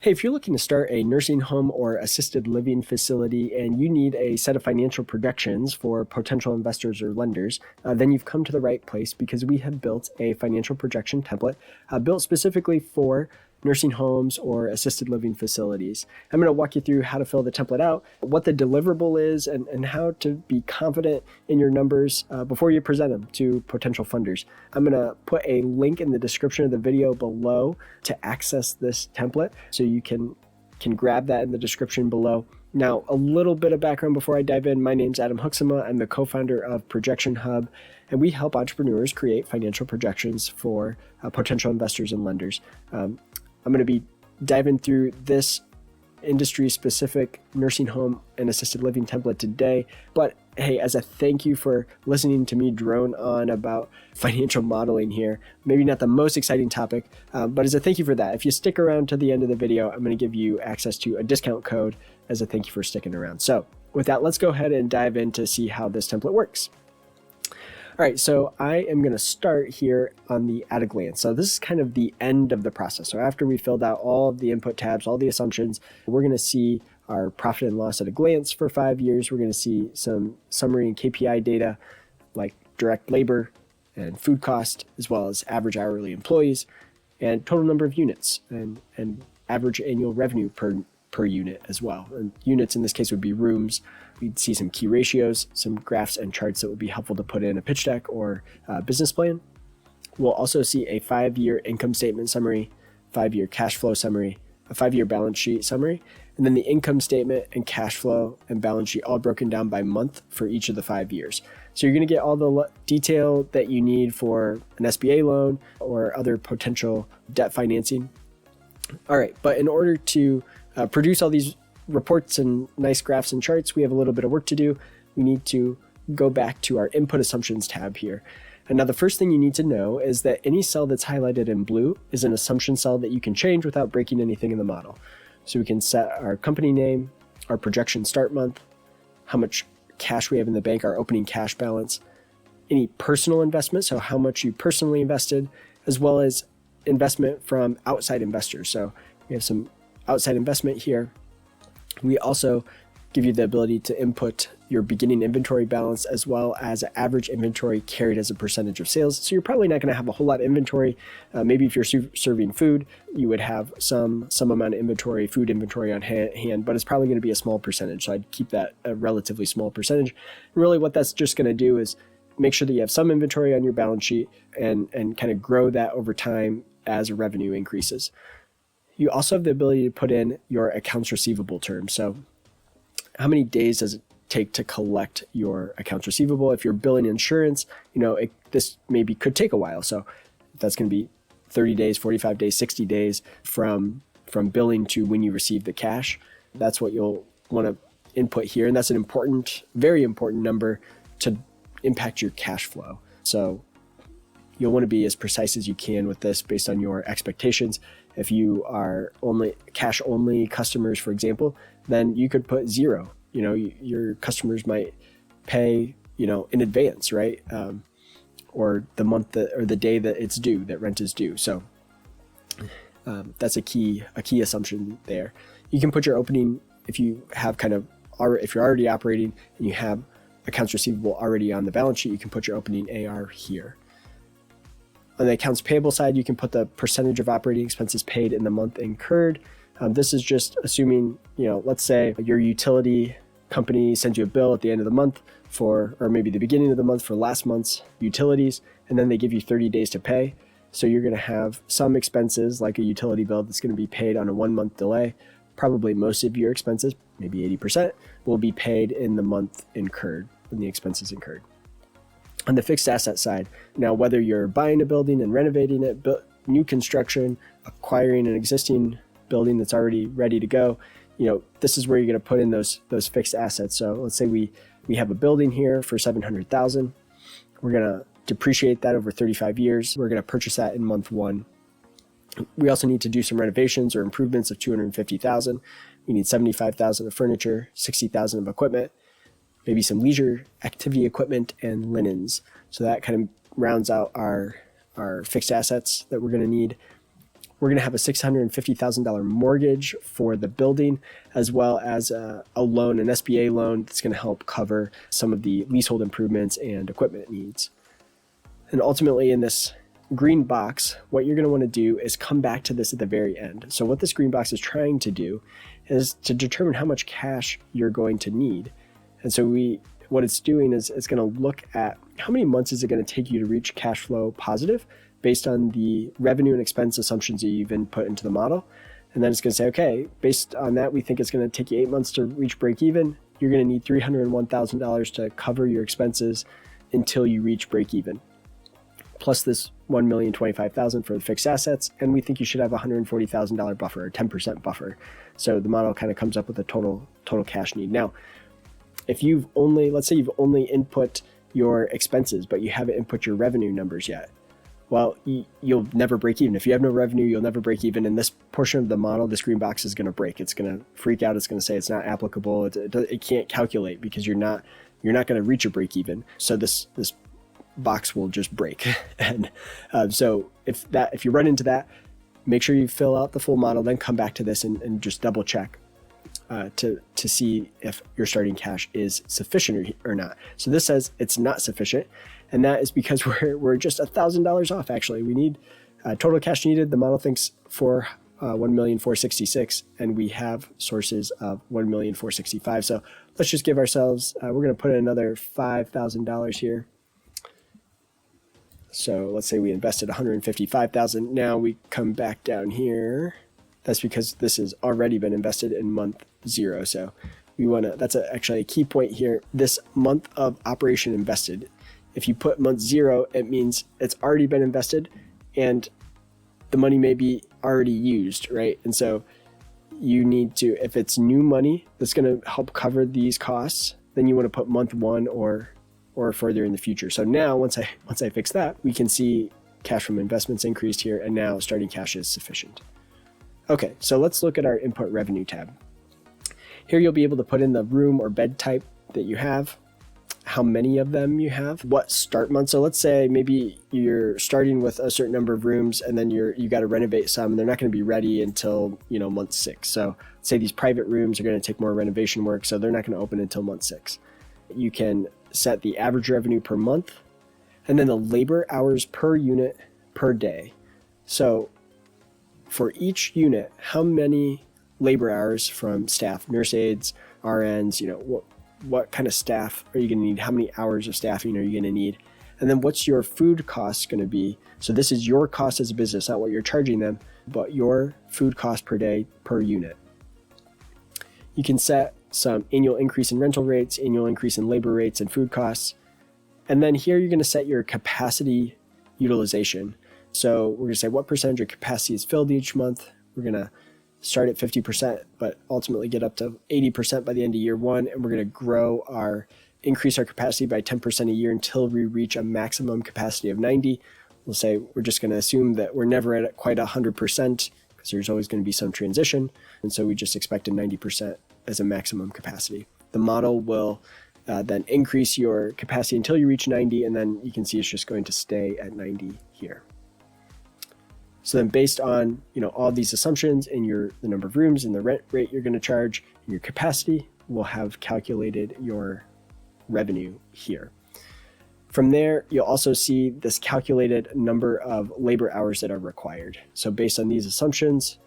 Hey, if you're looking to start a nursing home or assisted living facility and you need a set of financial projections for potential investors or lenders, then you've come to the right place because we have built a financial projection template built specifically for nursing homes or assisted living facilities. I'm going to walk you through how to fill the template out, what the deliverable is, and how to be confident in your numbers before you present them to potential funders. I'm going to put a link in the description of the video below to access this template so you can grab that in the description below. Now, a little bit of background before I dive in. My name's Adam Huxema. I'm the co-founder of ProjectionHub, and we help entrepreneurs create financial projections for potential investors and lenders. I'm going to be diving through this industry-specific nursing home and assisted living template today. But hey, as a thank you for listening to me drone on about financial modeling here, maybe not the most exciting topic, but as a thank you for that, if you stick around to the end of the video, I'm going to give you access to a discount code as a thank you for sticking around. So with that, let's go ahead and dive in to see how this template works. All right, so I am going to start here on the at a glance. So this is kind of the end of the process. So after we filled out all of the input tabs, all the assumptions, we're going to see our profit and loss at a glance for 5 years. We're going to see some summary and KPI data like direct labor and food cost, as well as average hourly employees and total number of units and average annual revenue per unit as well. And units in this case would be rooms. We'd see some key ratios, some graphs and charts that would be helpful to put in a pitch deck or a business plan. We'll also see a 5-year income statement summary, 5-year cash flow summary, a 5-year balance sheet summary, and then the income statement and cash flow and balance sheet all broken down by month for each of the 5 years. So you're going to get all the detail that you need for an SBA loan or other potential debt financing. All right, but in order to produce all these reports and nice graphs and charts, we have a little bit of work to do. We need to go back to our input assumptions tab here. And now the first thing you need to know is that any cell that's highlighted in blue is an assumption cell that you can change without breaking anything in the model. So we can set our company name, our projection start month, how much cash we have in the bank, our opening cash balance, any personal investment, so how much you personally invested, as well as investment from outside investors. So we have some outside investment here. We also give you the ability to input your beginning inventory balance as well as average inventory carried as a percentage of sales. So you're probably not going to have a whole lot of inventory. Maybe if you're serving food, you would have some amount of inventory, food inventory on hand, but it's probably going to be a small percentage. So I'd keep that a relatively small percentage. And really what that's just going to do is make sure that you have some inventory on your balance sheet and kind of grow that over time as revenue increases. You also have the ability to put in your accounts receivable terms. So how many days does it take to collect your accounts receivable? If you're billing insurance, this maybe could take a while. So that's going to be 30 days, 45 days, 60 days from billing to when you receive the cash. That's what you'll want to input here. And that's an important, very important number to impact your cash flow. So you'll want to be as precise as you can with this based on your expectations. If you are only cash only customers, for example, then you could put 0. Your customers might pay, in advance, right? Or the month or the day that it's due, that rent is due. So that's a key assumption there. You can put your opening if you have if you're already operating and you have accounts receivable already on the balance sheet, you can put your opening AR here. On the accounts payable side, you can put the percentage of operating expenses paid in the month incurred. This is just assuming, let's say your utility company sends you a bill at the end of the month or maybe the beginning of the month for last month's utilities, and then they give you 30 days to pay. So you're going to have some expenses like a utility bill that's going to be paid on a 1-month delay. Probably most of your expenses, maybe 80%, will be paid in the month incurred, when the expenses incurred. On the fixed asset side, now whether you're buying a building and renovating it, new construction, acquiring an existing building that's already ready to go, this is where you're going to put in those fixed assets. So let's say we have a building here for $700,000. We're going to depreciate that over 35 years. We're going to purchase that in month 1. We also need to do some renovations or improvements of $250,000. We need $75,000 of furniture, $60,000 of equipment, maybe some leisure activity equipment and linens. So that kind of rounds out our fixed assets that we're going to need. we're going to have a $650,000 mortgage for the building, as well as a loan, an SBA loan that's going to help cover some of the leasehold improvements and equipment needs. And ultimately in this green box, what you're going to want to do is come back to this at the very end. So what this green box is trying to do is to determine how much cash you're going to need. And so what it's doing is it's going to look at how many months is it going to take you to reach cash flow positive based on the revenue and expense assumptions that you've input into the model. And then it's going to say, okay, based on that, we think it's going to take you 8 months to reach break even. You're going to need $301,000 to cover your expenses until you reach break even, plus this $1,025,000 for the fixed assets. And we think you should have a $140,000 buffer, or 10% buffer. So the model kind of comes up with a total cash need. Now, if let's say you've only input your expenses, but you haven't input your revenue numbers yet, well, you'll never break even. If you have no revenue, you'll never break even. And this portion of the model, this green box, is going to break. It's going to freak out. It's going to say it's not applicable. It can't calculate because you're not going to reach a break even. So this box will just break. And so if you run into that, make sure you fill out the full model, then come back to this and just double check to see if your starting cash is sufficient or not. So this says it's not sufficient. And that is because we're just $1,000 off. Actually, we need total cash needed. The model thinks for $1,466,000, and we have sources of $1,465,000. So let's just give ourselves. We're going to put in another $5,000 here. So let's say we invested $155,000. Now we come back down here. That's because this has already been invested in month 0. So we want to. That's actually a key point here. This month of operation invested. If you put month 0, it means it's already been invested and the money may be already used, right? And so you need to, if it's new money that's going to help cover these costs, then you want to put month 1 or further in the future. So now once I fix that, we can see cash from investments increased here, and now starting cash is sufficient. Okay, so let's look at our input revenue tab. Here you'll be able to put in the room or bed type that you have, how many of them you have, what start month. So let's say maybe you're starting with a certain number of rooms, and then you got to renovate some, and they're not going to be ready until month 6. So say these private rooms are going to take more renovation work, so they're not going to open until month 6. You can set the average revenue per month, and then the labor hours per unit per day. So for each unit, how many labor hours from staff, nurse aides, RNs, what kind of staff are you going to need? How many hours of staffing are you going to need? And then what's your food cost going to be? So this is your cost as a business, not what you're charging them, but your food cost per day per unit. You can set some annual increase in rental rates, annual increase in labor rates and food costs. And then here you're going to set your capacity utilization. So we're going to say what percentage of capacity is filled each month. We're going to start at 50%, but ultimately get up to 80% by the end of year 1. And we're going to increase our capacity by 10% a year until we reach a maximum capacity of 90. We'll say we're just going to assume that we're never at quite 100% because there's always going to be some transition. And so we just expect a 90% as a maximum capacity. The model will then increase your capacity until you reach 90, and then you can see it's just going to stay at 90 here. So then based on all these assumptions and the number of rooms and the rent rate you're going to charge and your capacity, we'll have calculated your revenue here. From there, you'll also see this calculated number of labor hours that are required. So based on these assumptions,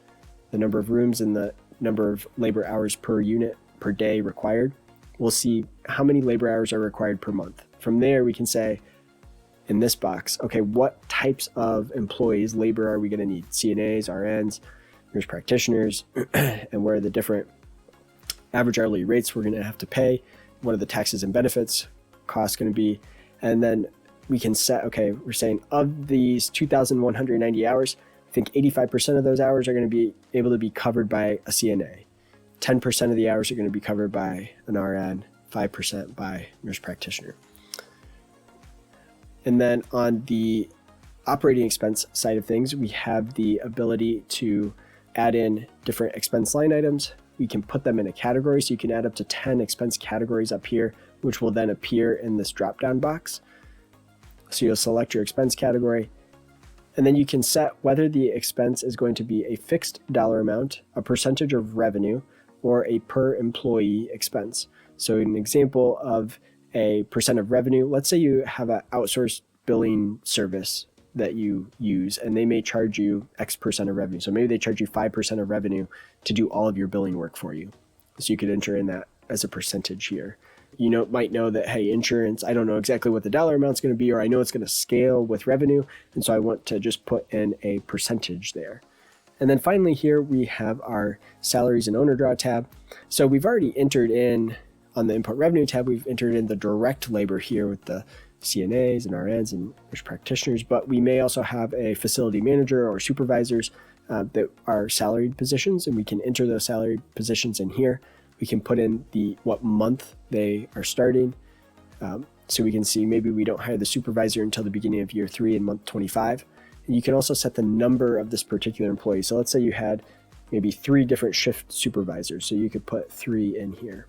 the number of rooms and the number of labor hours per unit per day required, we'll see how many labor hours are required per month. From there, we can say, in this box, okay, what types of employees, labor are we going to need? CNAs, RNs, nurse practitioners, and where are the different average hourly rates we're going to have to pay? What are the taxes and benefits costs going to be? And then we can set, okay, we're saying of these 2,190 hours, I think 85% of those hours are going to be able to be covered by a CNA. 10% of the hours are going to be covered by an RN, 5% by nurse practitioner. And then on the operating expense side of things, we have the ability to add in different expense line items. We can put them in a category, so you can add up to 10 expense categories up here, which will then appear in this drop-down box. So you'll select your expense category, And then you can set whether the expense is going to be a fixed dollar amount, a percentage of revenue, or a per employee expense. So an example of a percent of revenue, let's say you have an outsourced billing service that you use, and they may charge you X percent of revenue. So maybe they charge you 5% of revenue to do all of your billing work for you. So you could enter in that as a percentage here. You might know that, hey, insurance, I don't know exactly what the dollar amount's going to be, or I know it's going to scale with revenue. And so I want to just put in a percentage there. And then finally here we have our salaries and owner draw tab. So we've already entered in on the input revenue tab, we've entered in the direct labor here with the CNAs and RNs and nurse practitioners, but we may also have a facility manager or supervisors that are salaried positions, and we can enter those salaried positions in here. We can put in what month they are starting. So we can see maybe we don't hire the supervisor until the beginning of year 3 in month 25. And you can also set the number of this particular employee. So let's say you had maybe 3 different shift supervisors. So you could put 3 in here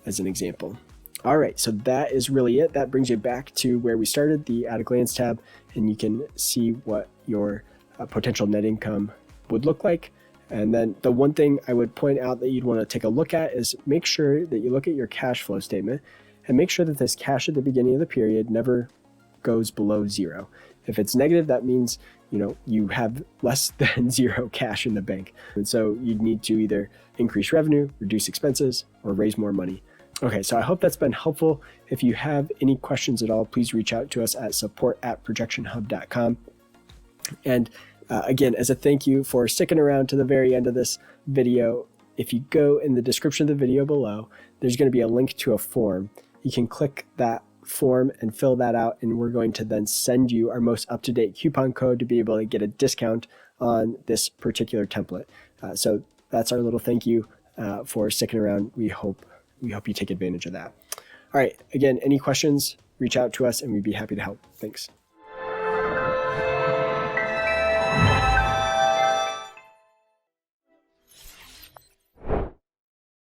as an example. All right, so that is really it. That brings you back to where we started, the at a glance tab, and you can see what your potential net income would look like. And then the one thing I would point out that you'd want to take a look at is make sure that you look at your cash flow statement and make sure that this cash at the beginning of the period never goes below 0. If it's negative, that means you have less than 0 cash in the bank. And so you'd need to either increase revenue, reduce expenses, or raise more money. Okay, so I hope that's been helpful. If you have any questions at all, please reach out to us at support@projectionhub.com. And again, as a thank you for sticking around to the very end of this video, if you go in the description of the video below, there's going to be a link to a form. You can click that form and fill that out, and we're going to then send you our most up-to-date coupon code to be able to get a discount on this particular template. So that's our little thank you for sticking around. We hope you take advantage of that. All right, again, any questions, reach out to us and we'd be happy to help. Thanks.